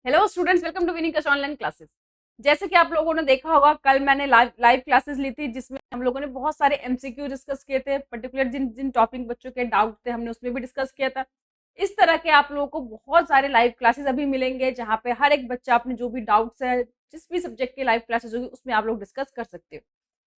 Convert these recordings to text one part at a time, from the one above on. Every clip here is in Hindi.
Hello students, welcome to winning कश ऑनलाइन क्लासेस। जैसे कि आप लोगों ने देखा होगा, कल मैंने लाइव क्लासेस ली थी जिसमें हम लोगों ने बहुत सारे एमसीक्यू डिस्कस किए थे। पर्टिकुलर जिन जिन टॉपिक बच्चों के डाउट थे हमने उसमें भी डिस्कस किया था। इस तरह के आप लोगों को बहुत सारे लाइव क्लासेस अभी मिलेंगे जहाँ पे हर एक बच्चा अपने जो भी डाउट्स है, जिस भी सब्जेक्ट के लाइव क्लासेस होगी उसमें आप लोग डिस्कस कर सकते हो।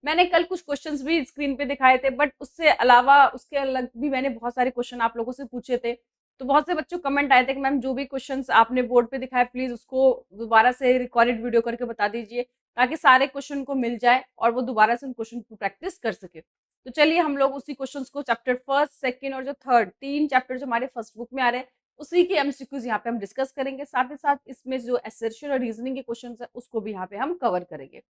मैंने कल कुछ क्वेश्चंस भी स्क्रीन पे दिखाए थे, बट उससे अलावा उसके अलग भी मैंने बहुत सारे क्वेश्चन आप लोगों से पूछे थे। तो बहुत से बच्चों कमेंट आए थे कि मैम जो भी क्वेश्चंस आपने बोर्ड पे दिखाए प्लीज उसको दोबारा से रिकॉर्डेड वीडियो करके बता दीजिए, ताकि सारे क्वेश्चन को मिल जाए और वो दोबारा से उन क्वेश्चन को प्रैक्टिस कर सके। तो चलिए हम लोग उसी क्वेश्चन को चैप्टर फर्स्ट, सेकेंड और जो थर्ड, तीन चैप्टर जो हमारे फर्स्ट बुक में आ रहे हैं उसी के एमसीक्यूज यहाँ पे हम डिस्कस करेंगे। साथ ही साथ इसमें जो एसर्शन और रीजनिंग के क्वेश्चन है उसको भी यहाँ पे हम कवर करेंगे।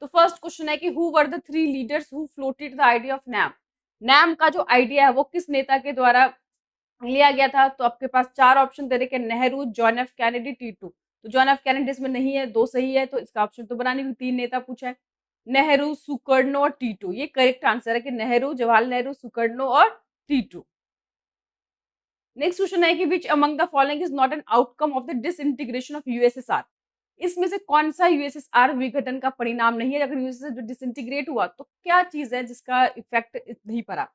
तो फर्स्ट क्वेश्चन है कि who were the three leaders who floated the idea of NAM. NAM का जो आइडिया है वो किस नेता के द्वारा लिया गया था? तो आपके पास चार ऑप्शन दे रखे, Nehru, John F Kennedy, Titu. तो जॉन एफ कैनेडी इसमें नहीं है, दो सही है, तो इसका ऑप्शन तो बनानी हुई। तीन नेता पूछा है, नेहरू, सुकर्णो और टीटू। ये करेक्ट आंसर है कि नेहरू, जवाहरलाल नेहरू, सुकर्णो और टीटू। नेक्स्ट क्वेश्चन है कि which among the following is not an outcome of the disintegration of USSR. इसमें से कौन सा यूएसएसआर विघटन का परिणाम नहीं है? अगर यूएसएसआर डिसइंटीग्रेट हुआ तो क्या चीज है जिसका इफेक्ट नहीं पड़ा?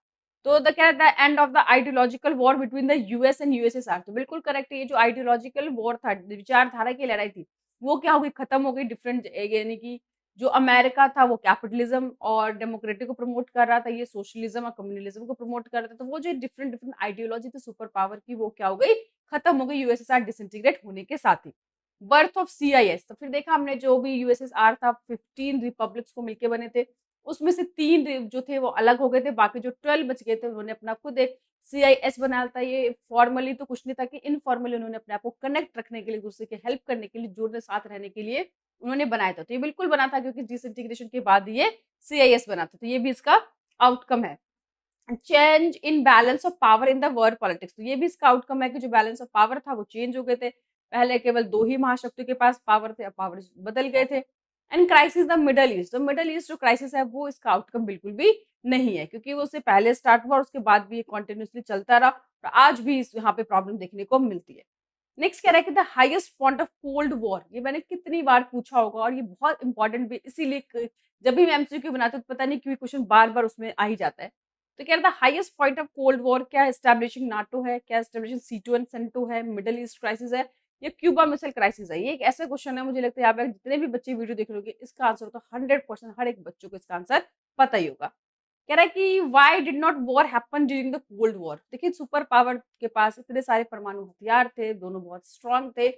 तो द क्या था, end of the ideological war between the US and USSR. तो बिल्कुल करेक्ट है, ये जो आइडियोलॉजिकल वॉर था, विचारधारा की लड़ाई थी, वो क्या हो गई, खत्म हो गई। डिफरेंट यानी कि जो अमेरिका था वो कैपिटलिज्म और डेमोक्रेटिक को प्रमोट कर रहा था, ये सोशलिज्म और कम्युनलिज्म को प्रमोट कर रहा था। तो वो जो डिफरेंट डिफरेंट आइडियोलॉजी थी सुपर पावर की, वो क्या हो गई, खत्म हो गई यूएसएसआर डिसइंटीग्रेट होने के साथ ही। बर्थ ऑफ सीआईएस, तो फिर देखा हमने जो भी यूएसएसआर था 15 रिपब्लिक्स को मिलकर बने थे, उसमें से तीन जो थे वो अलग हो गए थे, बाकी जो 12 बच गए थे उन्होंने अपना खुद एक सीआईएस बनाया था। ये फॉर्मली तो कुछ नहीं था कि इनफॉर्मली उन्होंने अपने आप को कनेक्ट रखने के लिए, दूसरे के हेल्प करने के लिए, जुड़ने साथ रहने के लिए उन्होंने बनाया था। तो ये बिल्कुल बना था क्योंकि डिसइंटीग्रेशन के बाद ये सीआईएस बना था। तो ये भी इसका आउटकम है। Change in balance of power in the world politics, तो ये भी इसका आउटकम है कि जो बैलेंस ऑफ पावर था वो चेंज हो गए थे। पहले केवल दो ही महाशक्तियों के पास पावर थे, अब पावर बदल गए थे। And crisis the middle east, तो मिडल ईस्ट जो क्राइसिस है वो इसका आउटकम बिल्कुल भी नहीं है, क्योंकि वो उससे पहले स्टार्ट हुआ और उसके बाद भी ये कंटिन्यूअसली चलता रहा और आज भी इस यहाँ पे प्रॉब्लम देखने को मिलती है। नेक्स्ट कह रहा है कि the highest point of cold war, ये मैंने कितनी बार पूछा होगा और ये बहुत इंपॉर्टेंट भी इसीलिए जब भी मैं एमसीक्यू बनाती हूँ तो पता नहीं क्यों क्वेश्चन बार बार उसमें आ ही जाता है। तो कह रहा था highest point of cold war क्या एस्टैब्लिशिंग नाटो है, क्या एस्टैब्लिशिंग C2 एंड सेंटो है, मिडल ईस्ट क्राइसिस है, या क्यूबा मिसाइल क्राइसिस है। ये एक ऐसा क्वेश्चन है, मुझे लगता है यहाँ पे जितने भी बच्चे वीडियो देख रहे होंगे इसका आंसर तो 100% हर एक बच्चों को इसका आंसर पता ही होगा। कह रहा है कि why did not war happen during the cold war. देखिए सुपर पावर के पास इतने सारे परमाणु हथियार थे, दोनों बहुत स्ट्रांग थे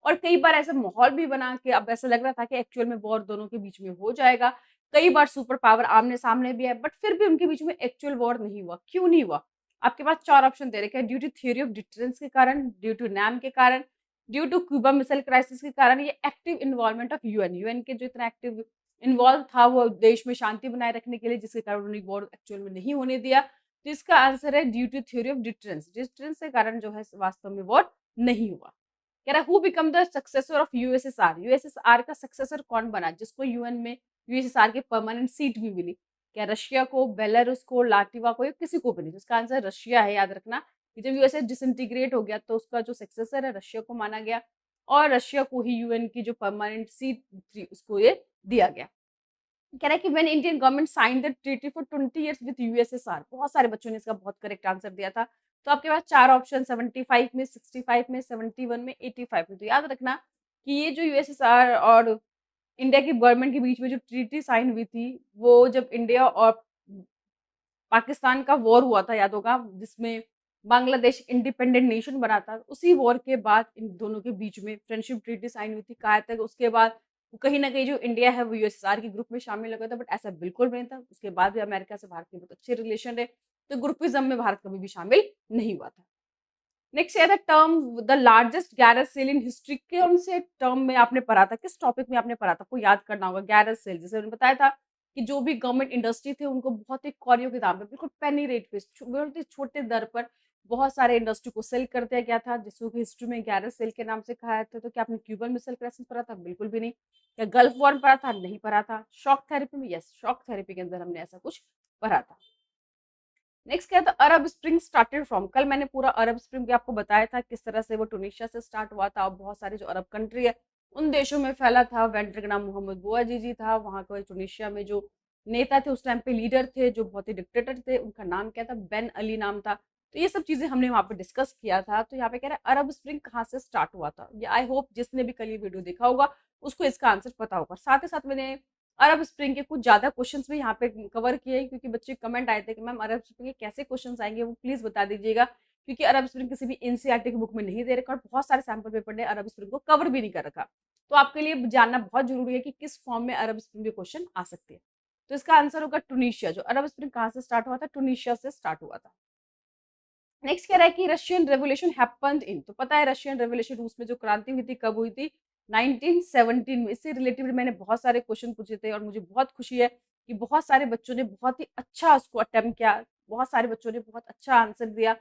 और कई बार ऐसा माहौल भी बना कि अब ऐसा लग रहा था कि एक्चुअल में वॉर दोनों के बीच में हो जाएगा। कई बार सुपर पावर आमने सामने भी है, बट फिर भी उनके बीच में एक्चुअल वॉर नहीं हुआ। क्यों नहीं हुआ? आपके पास चार ऑप्शन दे रखे हैं, due to theory of deterrence के कारण, ड्यू टू नैम के कारण, due to Cuba missile crisis के कारण, ये active involvement of UN, UN के जो इतना एक्टिव इन्वॉल्व था वो देश में शांति बनाए रखने के लिए, जिसके कारण उन्होंने वॉर एक्चुअल में नहीं होने दिया। तो इसका आंसर है due to theory of deterrence, deterrence के कारण जो है वास्तव में वॉर नहीं हुआ। कह रहा है who become the successor of USSR, USSR का सक्सेसर कौन बना जिसको यूएन में यूएसएसआर की परमानेंट सीट भी मिली? क्या रशिया को, बेलारूस को, लाटविया को, या किसी को भी नहीं? तो इसका आंसर रशिया है। याद रखना कि जब यूएसएस डिसइंटीग्रेट हो गया तो उसका जो सक्सेसर है रशिया को माना गया और रशिया को ही यूएन की जो परमानेंट सीट थी उसको ये दिया गया। कह रहा है कि when Indian government sign the treaty for 20 years with USSR, बहुत सारे बच्चों ने इसका बहुत करेक्ट आंसर दिया था। तो आपके पास चार ऑप्शन 75 में, 65 में, 71 में, 85 में। तो याद रखना कि ये जो यूएसएसआर और इंडिया की गवर्नमेंट के बीच में जो ट्रीटी साइन हुई थी, वो जब इंडिया और पाकिस्तान का वॉर हुआ था, याद होगा, जिसमें बांग्लादेश इंडिपेंडेंट नेशन बना था, उसी वॉर के बाद इन दोनों के बीच में फ्रेंडशिप ट्रीटी साइन हुई थी। कहा तक उसके बाद कहीं ना कहीं जो इंडिया है वो यूएसएसआर के ग्रुप में शामिल हो गया था, बट ऐसा बिल्कुल नहीं था। उसके बाद भी अमेरिका से भारत के बहुत अच्छे रिलेशन रहे, तो ग्रुपिज्म में भारत कभी भी शामिल नहीं हुआ था। नेक्स्ट है the term the largest garage sale in history, कौन से टर्म में आपने पढ़ा था, किस टॉपिक में आपने पढ़ा था? आपको याद करना होगा। गैरेज सेल, जैसे मैंने बताया था कि जो भी गवर्नमेंट इंडस्ट्री थे उनको बहुत ही कौड़ियों के दाम पे, बिल्कुल पेनी रेट पे, बहुत ही छोटे दर पर बहुत सारे इंडस्ट्री को सेल कर दिया गया था, जिसको कि हिस्ट्री में गैरेज सेल के नाम से कहा था। तो क्या आपने क्यूबन मिसाइल क्राइसिस पढ़ा था? बिल्कुल भी नहीं। क्या गल्फ वॉर पढ़ा था? नहीं पढ़ा था। शॉक थेरेपी में? यस, शॉक थेरेपी के अंदर हमने ऐसा कुछ पढ़ा था। नेक्स्ट क्या था, अरब स्प्रिंग स्टार्टेड फ्रॉम। कल मैंने पूरा अरब स्प्रिंग भी आपको बताया था किस तरह से वो टूनिशिया से स्टार्ट हुआ था और बहुत सारे जो अरब कंट्री है उन देशों में फैला था। वेंडर का नाम मोहम्मद बुआजी जी था, वहाँ के टूनिशिया में जो नेता थे उस टाइम पे, लीडर थे जो बहुत ही डिक्टेटर थे, उनका नाम क्या था, बेन अली नाम था। तो ये सब चीजें हमने वहाँ पे डिस्कस किया था। तो यहाँ पे कह रहा है अरब स्प्रिंग कहाँ से स्टार्ट हुआ था। ये आई होप जिसने भी कल ये वीडियो देखा होगा उसको इसका आंसर पता होगा। साथ ही साथ मैंने अरब स्प्रिंग के कुछ ज्यादा क्वेश्चंस भी यहाँ पे कवर किए, क्योंकि बच्चे कमेंट आए थे कि मैम अरब स्प्रिंग के कैसे क्वेश्चंस आएंगे वो प्लीज बता दीजिएगा, क्योंकि अरब स्प्रिंग किसी भी एनसीईआरटी की बुक में नहीं दे रखा और बहुत सारे सैम्पल पेपर ने अरब स्प्रिंग को कवर भी नहीं कर रखा। तो आपके लिए जानना बहुत जरूरी है कि किस फॉर्म में अरब स्प्रिंग के क्वेश्चन आ सकते हैं। तो इसका आंसर होगा टूनिशिया। जो अरब स्प्रिंग कहाँ से स्टार्ट हुआ था, टूनिशिया से स्टार्ट हुआ था। नेक्स्ट कह रहा है कि रशियन रेवोल्यूशन हैपेंड इन। तो पता है रशियन रेवोल्यूशन, रूस में जो क्रांति हुई थी, कब हुई थी, 1917 में। इससे रिलेटेड मैंने बहुत सारे क्वेश्चन पूछे थे और मुझे बहुत खुशी है कि बहुत सारे बच्चों ने बहुत ही अच्छा उसको अटेम्प्ट किया, बहुत सारे बच्चों ने बहुत अच्छा आंसर दिया।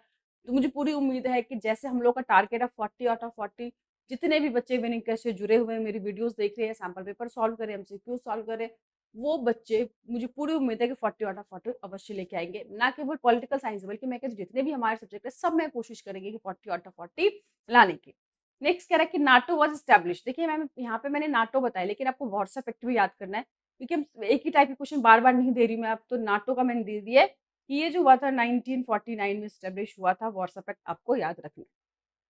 तो मुझे पूरी उम्मीद है कि जैसे हम लोग का टारगेट है 40 आउट ऑफ 40, जितने भी बच्चे विनिंग टेस्ट से जुड़े हुए हैं, मेरी वीडियोस देख रहे हैं, सैम्पल पेपर सॉल्व करें, एमसीक्यू सॉल्व करें, वो बच्चे, मुझे पूरी उम्मीद है कि 40 आउट ऑफ 40 अवश्य लेके आएंगे। ना केवल पॉलिटिकल साइंस बल्कि मैं कहती हूँ जितने भी हमारे सब्जेक्ट है सब में कोशिश करेंगे कि 40 आउट ऑफ 40 लाने की। नेक्स्ट कह रहा है कि नाटो वाज स्टैब्लिश। देखिए मैम यहाँ पे मैंने नाटो बताया, लेकिन आपको वॉर्स इफेक्ट भी याद करना है, क्योंकि हम एक ही टाइप के क्वेश्चन बार बार नहीं दे रही मैं। आप तो नाटो का मैंने दे दिया है कि ये जो हुआ था 1949 में स्टैब्लिश हुआ था। वॉर्स इफेक्ट आपको याद रखना है।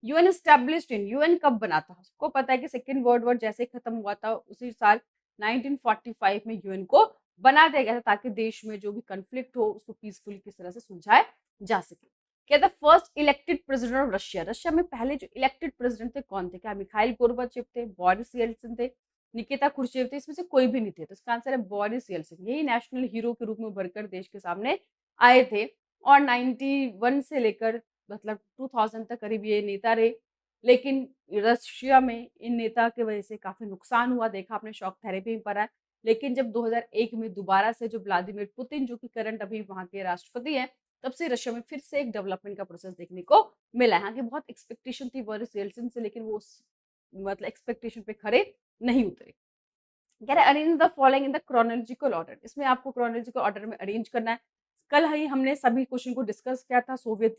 यूएन स्टैब्लिश्ड इन, यूएन कब बना था, सबको पता है कि सेकेंड वर्ल्ड वॉर जैसे खत्म हुआ था उसी साल 1945 में यूएन को बना दिया गया था, ताकि देश में जो भी कंफ्लिक्ट हो उसको पीसफुली किस तरह से सुलझाया जा सके। क्या था first elected president of Russia. Russia में पहले जो इलेक्टेड प्रेसिडेंट थे कौन थे, क्या मिखाइल गोर्बाचेव थे, बोरिस येल्सिन थे, निकिता खुर्शेव थे, इसमें से कोई भी नहीं थे। तो इसका आंसर है बोरिस येल्सिन। यही नेशनल हीरो के रूप में उभरकर देश के सामने आए थे और 91 से लेकर मतलब 2000 तक करीब ये नेता रहे। लेकिन रशिया में इन नेता की वजह से काफी नुकसान हुआ, देखा आपने, शॉक थेरेपी में पड़ा है। लेकिन जब 2001 में दोबारा से जो व्लादिमीर पुतिन, जो कि करंट अभी वहां के राष्ट्रपति हैं, तब से रशिया में फिर से एक डेवलपमेंट का प्रोसेस देखने को मिला है। यहाँ की बहुत एक्सपेक्टेशन थी बोरिस येल्सिन से, लेकिन वो मतलब एक्सपेक्टेशन पे खरे नहीं उतरे। कह रहे arrange the following in the chronological order. इसमें आपको क्रोनोलॉजिकल ऑर्डर में अरेंज करना है। कल ही हमने सभी क्वेश्चन को डिस्कस किया था। सोवियत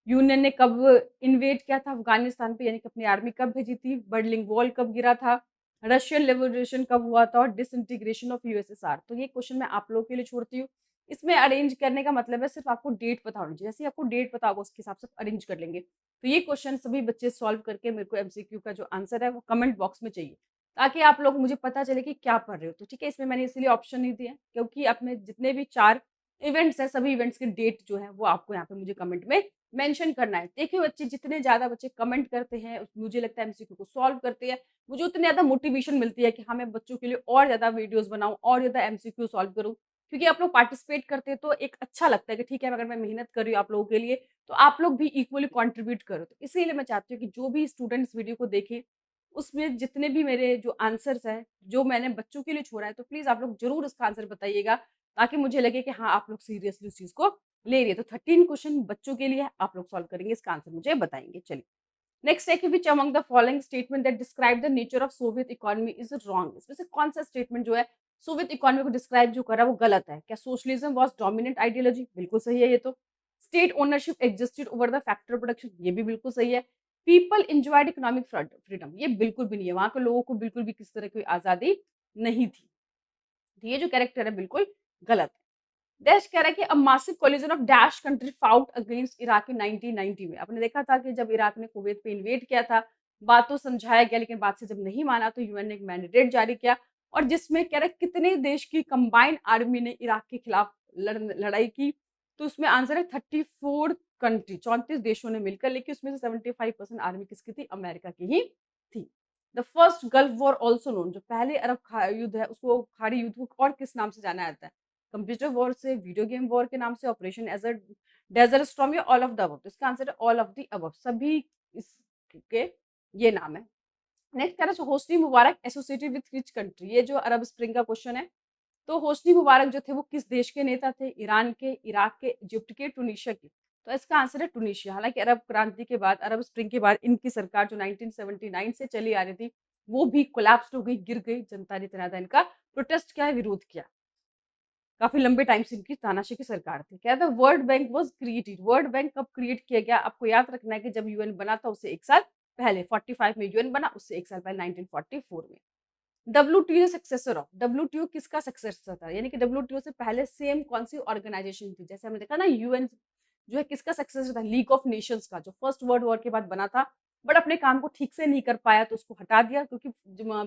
यूनियन ने कब इन्वेट किया था अफगानिस्तान पे, यानी कि अपनी आर्मी कब भेजी थी, बर्लिन वॉल कब गिरा था, रशियन रेवोल्यूशन कब हुआ था और डिसइंटीग्रेशन ऑफ यूएसएसआर। तो ये क्वेश्चन मैं आप लोगों के लिए छोड़ती हूँ। इसमें अरेंज करने का मतलब है सिर्फ आपको डेट पता होनी चाहिए। जैसे ही आपको डेट पता होगा उसके हिसाब से अरेंज कर लेंगे। तो ये क्वेश्चन सभी बच्चे सॉल्व करके मेरे को एमसीक्यू का जो आंसर है वो कमेंट बॉक्स में चाहिए, ताकि आप लोग मुझे पता चले कि क्या पढ़ रहे हो। तो ठीक है, इसमें मैंने इसलिए ऑप्शन नहीं दिया क्योंकि अपने जितने भी 4 इवेंट्स हैं सभी इवेंट्स की डेट जो है वो आपको यहाँ पे मुझे कमेंट में मेंशन करना है। देखिए बच्चे, जितने ज्यादा बच्चे कमेंट करते हैं मुझे लगता है एमसीक्यू को सॉल्व करते हैं, मुझे उतनी ज्यादा मोटिवेशन मिलती है कि हाँ मैं बच्चों के लिए और ज्यादा वीडियोस बनाऊं और ज्यादा एमसीक्यू सॉल्व करूं। क्योंकि आप लोग पार्टिसिपेट करते हैं तो एक अच्छा लगता है कि ठीक है अगर मैं मेहनत कर रही हूँ आप लोगों के लिए तो आप लोग भी इक्वली कंट्रीब्यूट करो। तो इसीलिए मैं चाहती हूँ कि जो भी स्टूडेंट्स वीडियो को देखें उसमें जितने भी मेरे जो आंसर्स हैं जो मैंने बच्चों के लिए छोड़ा है, तो प्लीज आप लोग जरूर इसका आंसर बताइएगा, ताकि मुझे लगे कि हाँ आप लोग सीरियसली उस चीज को ले रही है। तो 13 क्वेश्चन बच्चों के लिए आप लोग सॉल्व करेंगे, इसका आंसर मुझे बताएंगे। चलिए नेक्स्ट है कि which among the following statement that describe the nature of Soviet economy is wrong. इसमें से कौन सा स्टेटमेंट जो है सोवियत इकोनॉमी को डिस्क्राइब जो कर रहा है वो गलत है। क्या सोशलिज्म वाज डोमिनेंट आइडियोलॉजी, बिल्कुल सही है ये तो। State ownership existed over the factor production, ये भी बिल्कुल सही है। पीपल एंजॉयड इकोनॉमिक फ्रीडम, ये बिल्कुल भी नहीं है, वहां के लोगों को बिल्कुल भी किसी तरह की आजादी नहीं थी। तो ये जो कैरेक्टर है बिल्कुल गलत है। देश कह रहा है कि a massive coalition of dash country fought against Iraq in 1990 में। आपने देखा था कि जब इराक ने कुवैत पे इन्वेड किया था, बात तो समझाया गया, लेकिन बात से जब नहीं माना तो यूएन ने एक मैंडेट जारी किया, और जिसमें कह रहा है कितने देश की कंबाइंड आर्मी ने इराक के खिलाफ लड़ाई की। तो उसमें आंसर है 34 कंट्री, 34 देशों ने मिलकर। लेकिन उसमें से 75% आर्मी किसकी थी, अमेरिका की ही थी। The first gulf war also known, जो पहले अरब युद्ध है उसको खाड़ी युद्ध को और किस नाम से जाना जाता है, कंप्यूटर वॉर से, वीडियो गेम वॉर के नाम से, ऑपरेशन डेजर्ट स्टॉर्म, या ऑल ऑफ द अबव। तो इसका आंसर है ऑल ऑफ द अबव, सभी इसके ये नाम है। नेक्स्ट कह रहा है Hosni Mubarak associated with which country. ये जो अरब स्प्रिंग का क्वेश्चन है, तो होस्नी मुबारक जो थे वो किस देश के नेता थे, ईरान के, इराक के, इजिप्ट के, टूनिशिया के। तो इसका आंसर है टूनिशिया। हालांकि अरब क्रांति के बाद, अरब स्प्रिंग के बाद इनकी सरकार जो 1979 से चली आ रही थी वो भी कोलैप्स हो गई, गिर गई, जनता ने इतना इनका प्रोटेस्ट किया, विरोध किया। काफी लंबे टाइम से इनकी तानाशाही की सरकार थी। क्या था, world bank was created. World bank कब क्रिएट किया गया, आपको याद रखना है कि जब यूएन बना था उससे 1 साल पहले, 45 में यूएन बना, उससे 1 साल पहले 1944 में। डब्ल्यूटीओ सक्सेसर ऑफ, डब्ल्यूटीओ किसका सक्सेसर था, यानी कि डब्ल्यूटीओ से पहले सेम कौन सी ऑर्गेनाइजेशन थी, जैसे हमने देखा ना यूएन जो है किसका सक्सेसर था, लीग ऑफ नेशंस का, जो फर्स्ट वर्ल्ड वॉर के बाद बना था, बट अपने काम को ठीक से नहीं कर पाया तो उसको हटा दिया, क्योंकि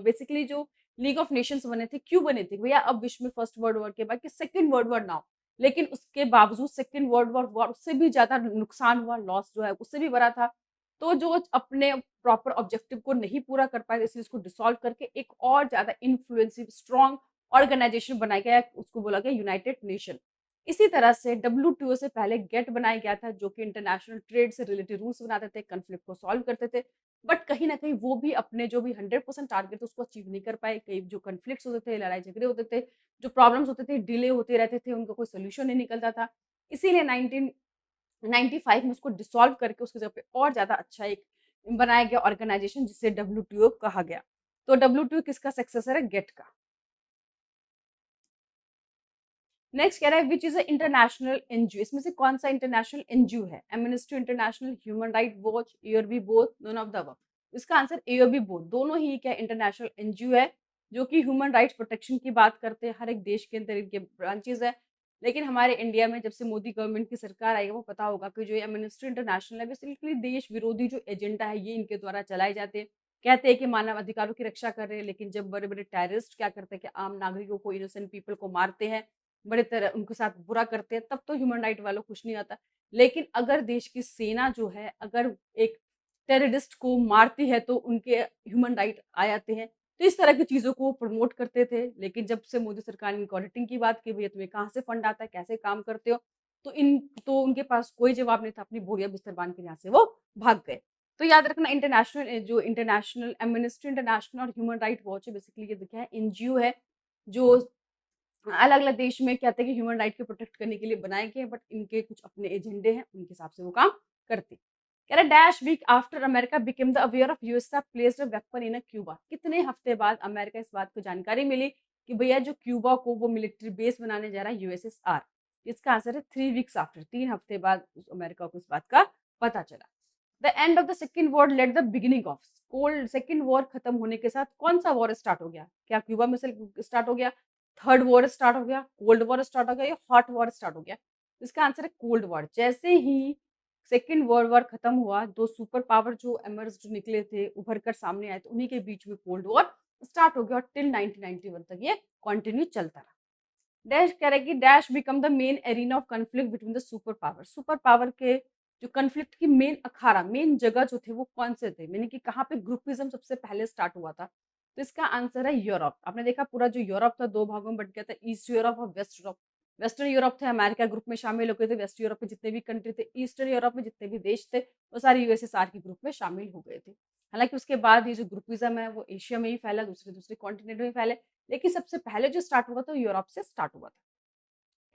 बेसिकली जो लीग ऑफ नेशंस बने थे, क्यों बने थे भैया, अब विश्व में फर्स्ट वर्ल्ड वॉर के बाद कि सेकंड वर्ल्ड वॉर ना हो, लेकिन उसके बावजूद सेकंड वर्ल्ड वॉर हुआ, उससे भी ज्यादा नुकसान हुआ, लॉस जो है उससे भी बड़ा था। तो जो अपने प्रॉपर ऑब्जेक्टिव को नहीं पूरा कर पाए, इसलिए इसको डिसॉल्व करके एक और ज्यादा इन्फ्लुएंसिव स्ट्रॉन्ग ऑर्गेनाइजेशन बनाया गया, उसको बोला गया यूनाइटेड नेशन। इसी तरह से डब्ल्यूटीओ से पहले गेट बनाया गया था, जो कि इंटरनेशनल ट्रेड से रिलेटेड रूल्स बनाते थे, कन्फ्लिक्ट को सॉल्व करते थे, बट कहीं ना कहीं वो भी अपने जो भी 100% टारगेट उसको अचीव नहीं कर पाए। कई जो कन्फ्लिक्ट्स होते थे, लड़ाई झगड़े होते थे, जो प्रॉब्लम्स होते थे, डिले होते रहते थे, उनका कोई सोल्यूशन नहीं निकलता था। इसीलिए 1995 में उसको डिसॉल्व करके उसकी जगह पे और ज्यादा अच्छा एक बनाया गया ऑर्गेनाइजेशन, जिसे डब्ल्यूटीओ कहा गया। तो डब्ल्यूटीओ किसका सक्सेसर है, गेट का। नेक्स्ट कह रहा है विच इज इंटरनेशनल एनजीओ, इसमें से कौन सा इंटरनेशनल एनजीओ है, Amnesty International, Human Right Watch, AOB both, none of the above. इसका आंसर एओबी बोथ, दोनों ही क्या इंटरनेशनल एनजीओ है, जो कि ह्यूमन राइट्स प्रोटेक्शन की बात करते हैं। हर एक देश के अंदर इनके ब्रांचेज है, लेकिन हमारे इंडिया में जब से मोदी गवर्नमेंट की सरकार आई है, वो पता होगा कि जो एमनेस्टी इंटरनेशनल है, बेसिकली देश विरोधी जो एजेंडा है ये इनके द्वारा चलाए जाते हैं। कहते हैं कि मानव अधिकारों की रक्षा कर रहे हैं, लेकिन जब बड़े बड़े टेररिस्ट क्या करते हैं कि आम नागरिकों को, इनोसेंट पीपल को मारते हैं, बड़े तरह उनके साथ बुरा करते हैं, तब तो ह्यूमन राइट वालों को कुछ नहीं आता। लेकिन अगर देश की सेना जो है, अगर एक टेररिस्ट को मारती है, तो उनके ह्यूमन राइट आ जाते हैं। तो इस तरह की चीज़ों को वो प्रमोट करते थे। लेकिन जब से मोदी सरकार ने ऑडिटिंग की बात की, भैया तुम्हें कहाँ से फंड आता है, कैसे काम करते हो, तो उनके पास कोई जवाब नहीं था, अपनी बोरिया बिस्तर बाँध के यहाँ से वो भाग गए। तो याद रखना, जो इंटरनेशनल एमनेस्टी इंटरनेशनल और ह्यूमन राइट वॉच है, बेसिकली ये देखा है एनजीओ है, जो अलग-अलग देश में कहते हैं कि ह्यूमन राइट को प्रोटेक्ट करने के लिए बनाए गए हैं, बट इनके कुछ अपने एजेंडे हैं, उनके हिसाब से वो काम करते हैं। कह रहा है dash week after America became the aware of USA placed a weapon in a Cuba, कितने हफ्ते बाद अमेरिका इस बात को जानकारी मिली कि भैया जो क्यूबा को वो मिलिट्री बेस बनाने जा रहा है यूएसएसआर। इसका आंसर है 3 वीक्स आफ्टर, 3 हफ्ते बाद अमेरिका को इस बात का पता चला। The end of the second war let the beginning of cold, second war खत्म होने के साथ कौन सा वॉर स्टार्ट हो गया, क्या क्यूबा में से स्टार्ट हो गया, थर्ड वॉर स्टार्ट हो गया, कोल्ड वॉर स्टार्ट हो गया, या हॉट वॉर स्टार्ट हो गया। इसका आंसर है कोल्ड वॉर। जैसे ही सेकेंड वर्ल्ड वॉर खत्म हुआ, दो सुपर पावर जो एमर्ज जो निकले थे, उभर कर सामने आए, तो उन्हीं के बीच में कोल्ड वॉर स्टार्ट हो गया, और टिल 1991 तक ये कंटिन्यू चलता रहा। डैश कह रहा है कि dash become the main arena of conflict between the super power, super power के जो कन्फ्लिक्ट की मेन अखाड़ा, मेन जगह जो थे, वो कौन से थे, यानी कि कहाँ पे ग्रुपिज्म सबसे पहले स्टार्ट हुआ था। तो इसका आंसर है यूरोप। आपने देखा पूरा जो यूरोप था दो भागों में बट गया था, ईस्ट यूरोप और वेस्ट यूरोप। वेस्टर्न यूरोप थे, अमेरिका ग्रुप में शामिल हो गए थे, वेस्ट यूरोप में जितने भी कंट्री थे, ईस्टर्न यूरोप में जितने भी देश थे, वो सारे यूएसएसआर के ग्रुप में शामिल हो गए थे। हालांकि उसके बाद ये जो ग्रुपिज्म है वो एशिया में ही फैला, दूसरे दूसरे कॉन्टिनेंट में फैले, लेकिन सबसे पहले जो स्टार्ट हुआ था वो यूरोप से स्टार्ट हुआ था।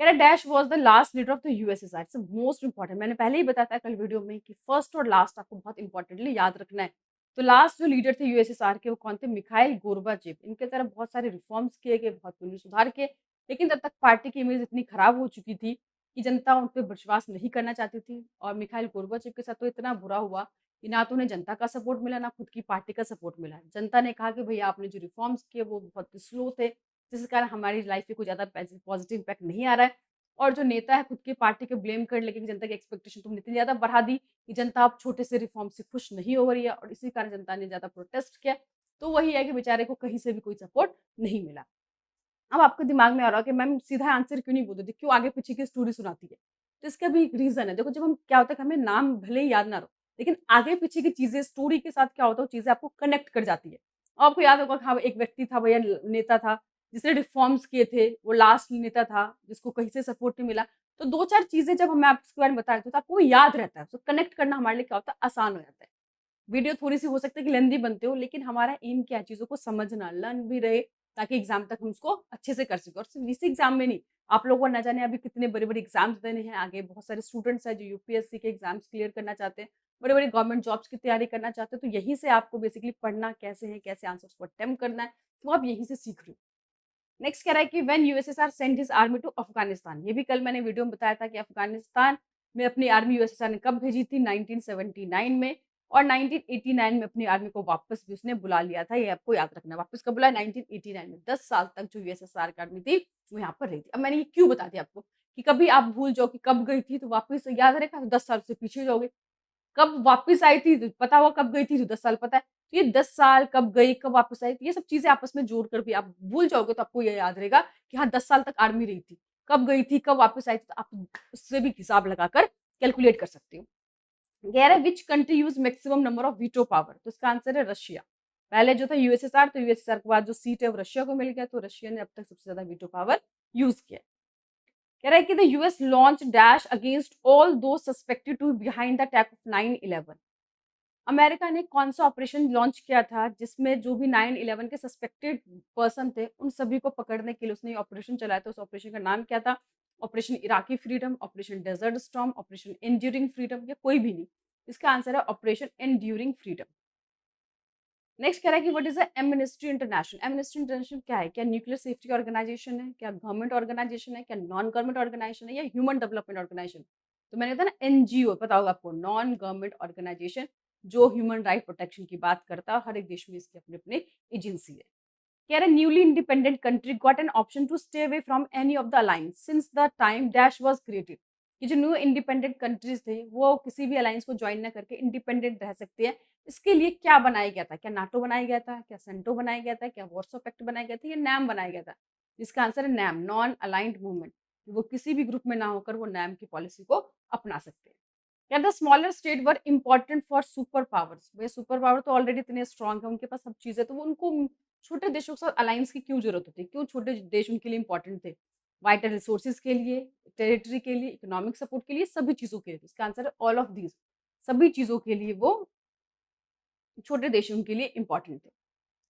कह रहा dash was the last leader of the USSR, it's most important, मैंने पहले ही बताया था कल वीडियो में कि फर्स्ट और लास्ट आपको बहुत इंपॉर्टेंटली याद रखना है। तो लास्ट जो लीडर थे यूएसएसआर के वो कौन थे, मिखाइल गोर्बाचेव। इनके तरफ बहुत सारे रिफॉर्म्स किए गए, बहुत पूर्ण सुधार किए, लेकिन तब तक पार्टी की इमेज इतनी खराब हो चुकी थी कि जनता उन पर विश्वास नहीं करना चाहती थी। और मिखाइल गोर्बाचेव के साथ तो इतना बुरा हुआ कि ना तो उन्हें जनता का सपोर्ट मिला, ना खुद की पार्टी का सपोर्ट मिला। जनता ने कहा कि भैया आपने जो रिफॉर्म्स किए वो बहुत स्लो थे, जिस कारण हमारी लाइफ पे कोई ज़्यादा पॉजिटिव इम्पैक्ट नहीं आ रहा है। और जो नेता है खुद की पार्टी के ब्लेम कर, लेकिन जनता की एक्सपेक्टेशन तुमने इतनी ज़्यादा बढ़ा दी कि जनता अब छोटे से रिफॉर्म से खुश नहीं हो रही है, और इसी कारण जनता ने ज़्यादा प्रोटेस्ट किया। तो वही है कि बेचारे को कहीं से भी कोई सपोर्ट नहीं मिला। अब आपके दिमाग में आ रहा है कि मैम सीधा आंसर क्यों नहीं बोल देती, क्यों आगे पीछे की स्टोरी सुनाती है। तो इसका भी एक रीज़न है। देखो जब हम क्या होता है कि हमें नाम भले ही याद ना रहो, लेकिन आगे पीछे की चीज़ें स्टोरी के साथ क्या होता है, वो चीज़ें आपको कनेक्ट कर जाती है। और आपको याद होगा कि हाँ, एक व्यक्ति था भैया, नेता था, जिसने रिफॉर्म्स किए थे, वो लास्ट नेता था, जिसको कहीं से सपोर्ट नहीं मिला। तो 2-4 चीज़ें जब हमें आप इसके बारे में बता रहे थे, तो आपको वो याद रहता है। तो कनेक्ट करना हमारे लिए क्या होता है, आसान हो जाता है। वीडियो थोड़ी-सी हो सकता है कि लेंथी बनते हो, लेकिन हमारा एम क्या है, चीज़ों को समझना, लर्न भी रहे, ताकि एग्ज़ाम तक हम उसको अच्छे से कर सकें। और सिर्फ़ इसी एग्ज़ाम में नहीं, आप लोगों को ना जाने अभी कितने बड़े-बड़े एग्ज़ाम्स देने हैं आगे, बहुत सारे स्टूडेंट्स हैं जो यूपीएससी के एग्ज़ाम्स क्लियर करना चाहते हैं, बड़े-बड़े गवर्नमेंट जॉब्स की तैयारी करना चाहते हैं, तो यहीं से आपको बेसिकली पढ़ना कैसे है, कैसे आंसर्स को अटेम्प्ट करना है, वो आप यहीं से सीख रहे हो। नेक्स्ट कह रहा है कि when USSR sent his army to Afghanistan, ये भी कल मैंने वीडियो में बताया था कि अफगानिस्तान में अपनी आर्मी यूएसएसआर ने कब भेजी थी, 1979 में, और 1989 में अपनी आर्मी को वापस भी उसने बुला लिया था। ये आपको याद रखना, वापस कब बुलाया, 1989 में। 10 साल तक जो यूएसएसआर की आर्मी थी वो यहाँ पर रही थी। अब मैंने ये क्यों बता दिया आपको कि कभी आप भूल जाओ कि कब गई थी तो वापस याद रहेगा, तो 10 साल से पीछे जाओगे। कब वापस आई थी, पता हुआ कब गई थी, तो 10 साल पता है। तो ये 10 साल कब गई, कब वापस आई, ये सब चीज़ें आपस में जोड़कर भी आप भूल जाओगे तो आपको ये याद रहेगा कि हाँ 10 साल तक आर्मी रही थी। कब गई थी, कब वापस आई थी, तो आप उससे भी हिसाब लगाकर कैलकुलेट कर सकते हो। कह रहा है which country use maximum number of veto power, तो इसका आंसर है रशिया। पहले जो था यूएसएसआर, तो यूएसएसआर के बाद जो सीट है वो रशिया को मिल गया, तो रशिया ने अब तक सबसे ज़्यादा वीटो पावर यूज़ किया है। कह रहा है कि the US launch dash against all those suspected to behind the attack of 9/11। America ने कौन-सा ऑपरेशन लॉन्च किया था जिसमें जो भी 9/11 के सस्पेक्टेड पर्सन थे, उन सभी को पकड़ने के लिए उसने ये ऑपरेशन चलाया था। उस ऑपरेशन का नाम क्या था? Operation Iraqi Freedom, Operation Desert Storm, Operation Enduring Freedom, या कोई भी नहीं। इसका आंसर है ऑपरेशन एंड्यूरिंग फ्रीडम। नेक्स्ट कह रहा है कि what is the amnesty international? Amnesty international क्या है? क्या न्यूक्लियर सेफ्टी ऑर्गेनाइजेशन है? क्या गवर्नमेंट ऑर्गेनाइजेशन है? क्या नॉन गवर्नमेंट ऑर्गेनाइजेशन है, या ह्यूमन डेवलपमेंट ऑर्गेनाइजेशन? तो मैंने कहा ना एनजीओ, पता होगा आपको, नॉन गवर्नमेंट ऑर्गेनाइजेशन, जो ह्यूमन राइट प्रोटेक्शन की बात करता है। हर एक देश में इसकी अपनी-अपनी एजेंसी है। कह रहा है newly independent country got an option to stay away from any of the alliance since the time dash was created. ये जो न्यू इंडिपेंडेंट कंट्रीज थे वो किसी भी अलायंस को ज्वाइन ना करके इंडिपेंडेंट रह सकते हैं। इसके लिए क्या बनाया गया था? क्या नाटो बनाया गया था? क्या सेंटो बनाया गया था? क्या वॉर्सो पैक्ट बनाया गया था? या नैम बनाया गया था? इसका आंसर है नैम, नॉन अलाइंड मूवमेंट। वो किसी भी ग्रुप में ना होकर वो नैम की पॉलिसी को अपना सकते हैं। क्या the smaller state were important for super powers? Way super power तो ऑलरेडी इतने स्ट्रांग है, उनके पास सब चीजें, तो वो उनको छोटे देशों के साथ अलायंस की क्यों जरूरत होती है? क्यों छोटे देश उनके लिए इंपॉर्टेंट थे? वाइटल रिसोर्सेज के लिए, टेरिटरी के लिए, इकोनॉमिक सपोर्ट के लिए, सभी चीजों के लिए। तो इसका आंसर है ऑल ऑफ दीज। सभी चीजों के लिए वो छोटे देशों के लिए इंपॉर्टेंट थे।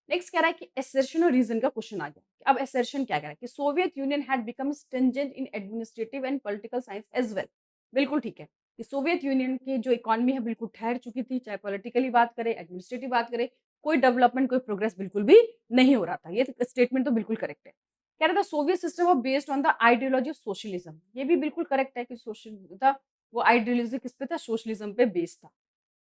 नेक्स्ट कह रहा है कि एसर्शन और रीजन का क्वेश्चन आ गया। अब एसर्शन क्या कह रहा है कि Soviet Union had become stringent in administrative and political science as well. बिल्कुल ठीक है कि सोवियत यूनियन की जो इकोनॉमी है बिल्कुल ठहर चुकी थी, चाहे पॉलिटिकली बात करें, एडमिनिस्ट्रेटिव बात करें, कोई डेवलपमेंट, कोई प्रोग्रेस बिल्कुल भी नहीं हो रहा था। ये स्टेटमेंट तो बिल्कुल करेक्ट है। कह रहा था Soviet system of based on the ideology of socialism. ये भी बिल्कुल करेक्ट है कि सोशल था, वो आइडियोलॉजी किस पे था? सोशलिज्म पे बेस्ड था।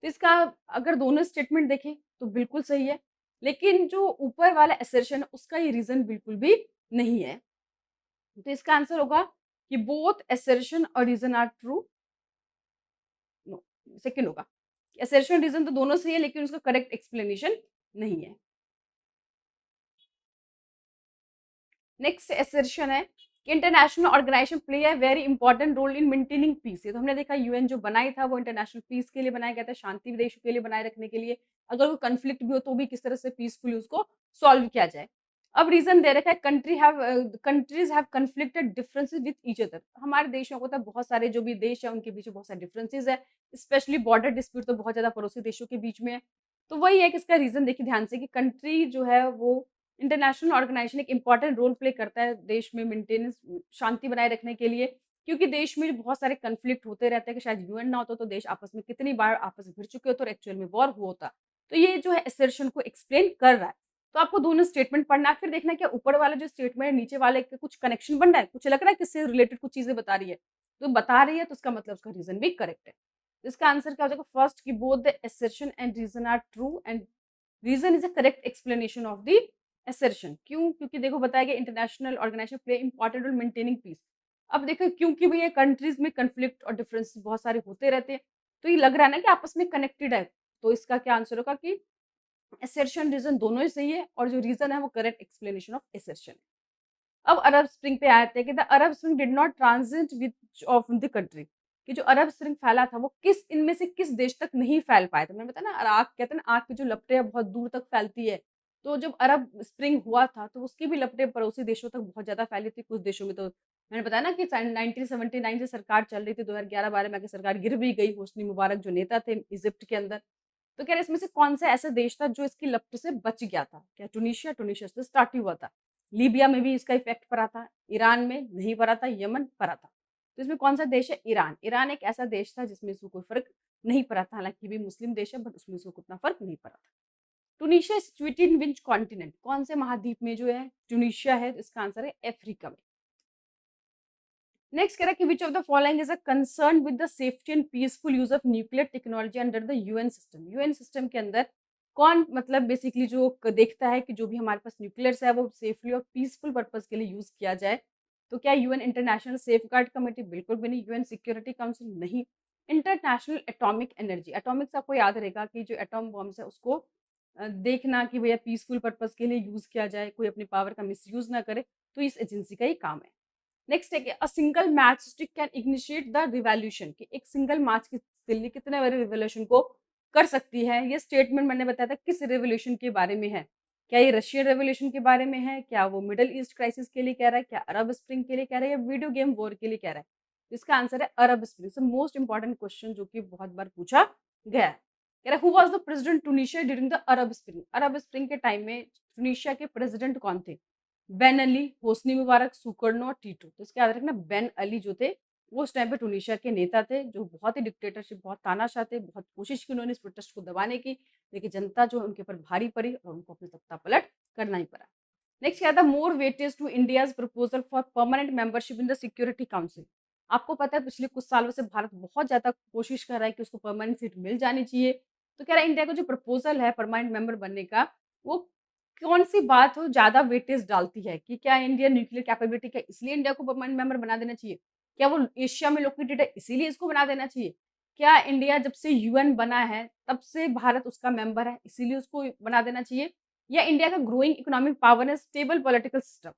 तो इसका अगर दोनों स्टेटमेंट देखें तो बिल्कुल सही है, लेकिन जो ऊपर वाला असर्शन है उसका ये रीजन बिल्कुल भी नहीं है। तो इसका आंसर होगा कि बोथ असर्शन और reason are true. No, second होगा। असर्शन रीजन तो दोनों सही है, लेकिन उसका करेक्ट एक्सप्लेनेशन नहीं है। नेक्स्ट असर्शन है कि international organisation play a very important role in maintaining peace. ये तो हमने देखा यूएन जो बनाई था वो इंटरनेशनल पीस के लिए बनाया गया था, शांति देशों के लिए बनाए रखने के लिए। अगर कोई कन्फ्लिक्ट भी हो तो भी किस तरह से पीसफुली उसको सॉल्व किया जाए। अब रीजन दे रखा है countries have conflicted differences with each other. हमारे देशों को तो बहुत सारे जो भी देश है उनके बीच में बहुत सारे डिफरेंसेस है, स्पेशली बॉर्डर डिस्प्यूट तो बहुत ज्यादा पड़ोसी देशों के बीच में है। तो वही है कि इसका रीजन देखिए ध्यान से कि कंट्री जो है वो इंटरनेशनल ऑर्गेनाइजेशन एक इंपॉर्टेंट रोल प्ले करता है देश में मेंटेनेंस, शांति बनाए रखने के लिए, क्योंकि देश में बहुत सारे कन्फ्लिक्ट होते रहते हैं कि शायद यूएन ना होता तो देश आपस में कितनी बार आपस में भिड़ चुके होते और एक्चुअल में वॉर हुआ होता। तो ये जो है असर्शन को एक्सप्लेन कर रहा है। तो आपको दोनों स्टेटमेंट पढ़ना है, फिर देखना है क्या ऊपर वाला जो स्टेटमेंट है नीचे वाले के कुछ कनेक्शन बन रहा है, कुछ लग रहा है किससे रिलेटेड कुछ चीजें बता रही है। तो बता रही है तो उसका मतलब उसका रीजन भी करेक्ट है। तो इसका आंसर क्या हो जाएगा? फर्स्ट की both the assertion and reason are true and reason is a correct explanation of the assertion. क्यों? क्योंकि देखो बताया गया international organisation play important role maintaining peace. अब देखो क्योंकि भैया कंट्रीज में कन्फ्लिक्ट और डिफरेंस बहुत सारे होते रहते हैं, तो ये लग रहा है ना कि आपस में कनेक्टेड है। तो इसका क्या आंसर होगा कि असर्शन रीजन दोनों ही सही है, और जो रीजन है वो करेक्ट एक्सप्लेनेशन ऑफ असर्शन है। अब अरब स्प्रिंग पे आते हैं कि the Arab spring did not transit which of the country. कि जो अरब स्प्रिंग फैला था वो किस इनमें से किस देश तक नहीं फैल पाया था। मैंने बताया ना आग, कहते हैं ना आग की जो लपटें है बहुत दूर तक फैलती है। तो जब अरब स्प्रिंग हुआ था तो उसकी भी लपटें पड़ोसी देशों तक बहुत ज्यादा फैली थी। कुछ देशों में तो मैंने बताया ना कि 1979 से सरकार चल रही थी, 2011-12 में आके सरकार गिर भी गई। होस्नी मुबारक जो नेता थे इजिप्ट के अंदर। तो कह रहे इसमें से कौन सा ऐसा देश था जो इसकी लपट से बच गया था? क्या टूनिशिया? टूनिशिया से स्टार्ट ही हुआ था। लीबिया में भी इसका इफेक्ट पड़ा था, ईरान में नहीं पड़ा था, यमन पड़ा था। तो इसमें कौन सा देश है? ईरान। ईरान एक ऐसा देश था जिसमें इसको कोई फर्क नहीं पड़ा था, हालांकि भी मुस्लिम देश है बट उसमें इसको उतना फर्क नहीं पड़ा था। Tunisia situated in which continent, कौन से महाद्वीप में जो है टूनिशिया है, तो इसका आंसर है अफ्रीका में। नेक्स्ट कह रहा है कि which of the following is a concern with the safety and peaceful use of nuclear technology under the UN system. UN system के अंदर कौन मतलब बेसिकली जो देखता है कि जो भी हमारे पास न्यूक्लियर्स है वो सेफली और पीसफुल पर्पज के लिए यूज किया जाए। तो क्या UN international safe guard committee? बिल्कुल भी नहीं। UN security council? नहीं। इंटरनेशनल एटॉमिक एनर्जी, एटॉमिक से आपको याद रहेगा कि जो एटॉम बॉम्ब्स है उसको देखना कि भैया पीसफुल पर्पज के लिए यूज किया जाए, कोई अपनी पावर का मिसयूज ना करे, तो इस एजेंसी का ही काम है। नेक्स्ट है कि a single match stick can ignite the revolution, कि एक सिंगल मैच की तिल्ली कितने बड़े रिवॉल्यूशन को कर सकती है। ये स्टेटमेंट मैंने बताया था किस रिवॉल्यूशन के बारे में है। क्या ये रशियन रेवोल्यूशन के बारे में है? क्या वो मिडल ईस्ट क्राइसिस के लिए कह रहा है? क्या अरब स्प्रिंग के लिए कह रहा है? या वीडियो गेम वॉर के लिए कह रहा है? इसका आंसर है अरब स्प्रिंग। मोस्ट इंपॉर्टेंट क्वेश्चन जो कि बहुत बार पूछा गया है। कह रहा है who was the president Tunisia during the Arab spring? Arab spring के टाइम में टूनिशिया के प्रेसिडेंट कौन थे? Ben Ali, Hosni Mubarak, Sukarno और टीटू। तो इसके याद रखना बेन अली जो थे वो उस टाइम पे टूनिशिया के नेता थे, जो बहुत ही डिक्टेटरशिप, बहुत तानाशाह थे। बहुत कोशिश की उन्होंने इस प्रोटेस्ट को दबाने की, लेकिन जनता जो है उनके ऊपर भारी पड़ी और उनको अपना तख्ता पलट करना ही पड़ा। नेक्स्ट क्या था? More weightage to India's proposal for permanent membership in the security council. आपको पता है पिछले कुछ सालों से भारत बहुत ज्यादा कोशिश कर रहा है कि उसको परमानेंट सीट मिल जानी चाहिए। तो कह रहा है इंडिया का जो प्रपोजल है परमानेंट मेंबर बनने का, वो कौन सी बात हो ज्यादा वेटेज डालती है कि क्या इंडिया न्यूक्लियर कैपेबिलिटी, क्या इसलिए इंडिया को परमानेंट मेंबर बना देना चाहिए? क्या वो एशिया में लोकेटेड है इसीलिए इसको बना देना चाहिए? क्या इंडिया जब से यूएन बना है तब से भारत उसका मेंबर है इसीलिए उसको बना देना चाहिए? या इंडिया का ग्रोइंग इकोनॉमिक पावर है, स्टेबल पॉलिटिकल सिस्टम?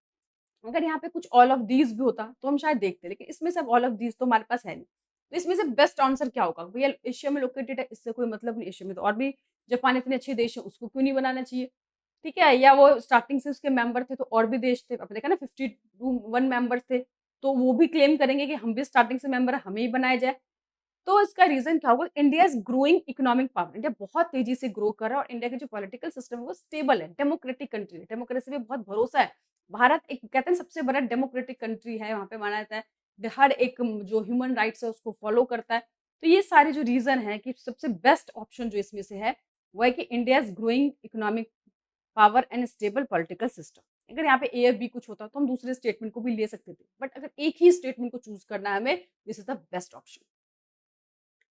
अगर यहाँ पे कुछ ऑल ऑफ दीज भी होता तो हम शायद देखते, लेकिन इसमें सब ऑल ऑफ दीज तो हमारे पास है नहीं। तो इसमें से बेस्ट आंसर क्या होगा? भैया एशिया में लोकेटेड है इससे कोई मतलब नहीं, एशिया में तो और भी जापान इतने अच्छे देश है, उसको क्यों नहीं बनाना चाहिए? ठीक है, या वो स्टार्टिंग से उसके मेंबर थे तो और भी देश थे, आपने देखा ना 52 मेंबर्स थे, तो वो भी क्लेम करेंगे कि हम भी स्टार्टिंग से मेंबर है, हमें ही बनाया जाए। तो इसका रीजन क्या होगा? India is growing economic power, India बहुत तेजी से ग्रो कर रहा है और इंडिया के जो पॉलिटिकल सिस्टम है वो स्टेबल है, डेमोक्रेटिक कंट्री है, डेमोक्रेसी पे बहुत भरोसा है। भारत एक कहते हैं सबसे बड़ा डेमोक्रेटिक कंट्री है, वहाँ पे माना जाता है हर एक जो ह्यूमन राइट्स है उसको फॉलो करता है। तो ये सारे जो रीजन है कि सबसे बेस्ट ऑप्शन जो इसमें से है वो है कि India is growing economic power and stable political system. अगर यहाँ पे ए एफ बी कुछ होता तो हम दूसरे स्टेटमेंट को भी ले सकते थे, बट अगर एक ही स्टेटमेंट को चूज करना है हमें, this is the best option.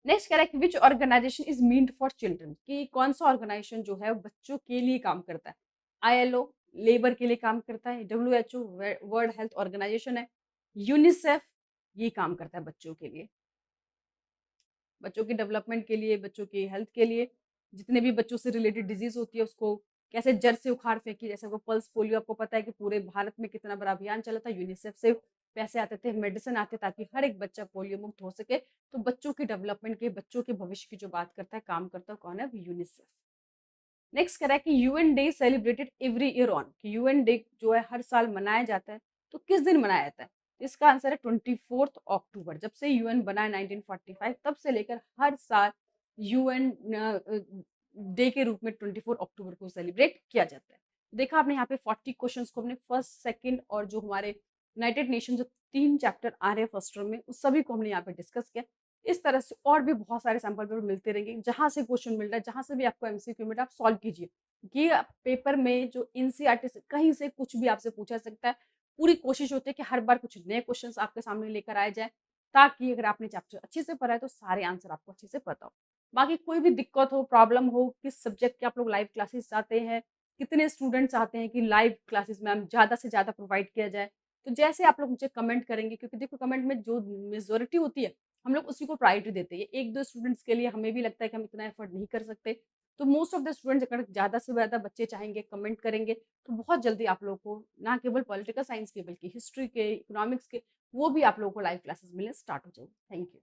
Next कह रहा है कि which organization is meant for children, कि कौन सा ऑर्गेनाइजेशन जो है वो बच्चों के लिए काम करता है? आईएलओ लेबर के लिए काम करता है, डब्ल्यूएचओ वर्ल्ड हेल्थ ऑर्गेनाइजेशन है, यूनिसेफ ये काम करता है बच्चों के लिए, बच्चों की डेवलपमेंट के लिए, बच्चों की हेल्थ के लिए, जितने भी बच्चों से रिलेटेड डिजीज होती है उसको कैसे जड़ से उखाड़ फेंकी। जैसे वो पल्स पोलियो, आपको पता है कि पूरे भारत में कितना बड़ा अभियान चला था, यूनिसेफ से पैसे आते थे, मेडिसिन आते ताकि हर एक बच्चा पोलियो मुक्त हो सके। तो बच्चों की डेवलपमेंट के, बच्चों के भविष्य की जो बात करता है, काम करता है, कौन है? यूनिसेफ। नेक्स्ट कह रहा है कि UN day celebrated every year on, कि यूएन डे जो है हर साल मनाया जाता है, तो किस दिन मनाया जाता है? इसका आंसर है 24 अक्टूबर। जब से यूएन बना है 1945 तब से लेकर हर साल यूएन डे के रूप में 24 अक्टूबर को सेलिब्रेट किया जाता है। देखा आपने यहाँ पे 40 क्वेश्चंस को हमने फर्स्ट सेकंड और जो हमारे यूनाइटेड नेशन जो 3 चैप्टर आ रहे हैं फर्स्ट टर्म में उस सभी को हमने यहाँ पे डिस्कस किया। इस तरह से और भी बहुत सारे सैंपल पेपर मिलते रहेंगे, जहाँ से क्वेश्चन मिल रहा है, जहाँ से भी आपको एमसीक्यू मिल रहा है, आप सॉल्व कीजिए। ये पेपर में जो एनसीईआरटी से कहीं से कुछ भी आपसे पूछा सकता है। पूरी कोशिश होती है कि हर बार कुछ नए क्वेश्चंस आपके सामने लेकर आए जाए, ताकि अगर आपने चैप्टर अच्छे से पढ़ा है तो सारे आंसर आपको अच्छे से पता हो। बाकी कोई भी दिक्कत हो, प्रॉब्लम हो, किस सब्जेक्ट के आप लोग लाइव क्लासेस चाहते हैं, कितने स्टूडेंट चाहते हैं कि लाइव क्लासेस में हम ज़्यादा से ज़्यादा प्रोवाइड किया जाए, तो जैसे आप लोग मुझे कमेंट करेंगे, क्योंकि देखो कमेंट में जो मेजोरिटी होती है हम लोग उसी को प्रायोरिटी देते हैं। एक दो स्टूडेंट्स के लिए हमें भी लगता है कि हम इतना एफर्ट नहीं कर सकते, तो मोस्ट ऑफ द स्टूडेंट्स अगर ज़्यादा से ज़्यादा बच्चे चाहेंगे, कमेंट करेंगे, तो बहुत जल्दी आप लोगों को ना केवल पॉलिटिकल साइंस के बल्कि हिस्ट्री के, इकोनॉमिक्स के, वो भी आप लोगों को लाइव क्लासेस मिलने स्टार्ट हो जाएगी। Thank you.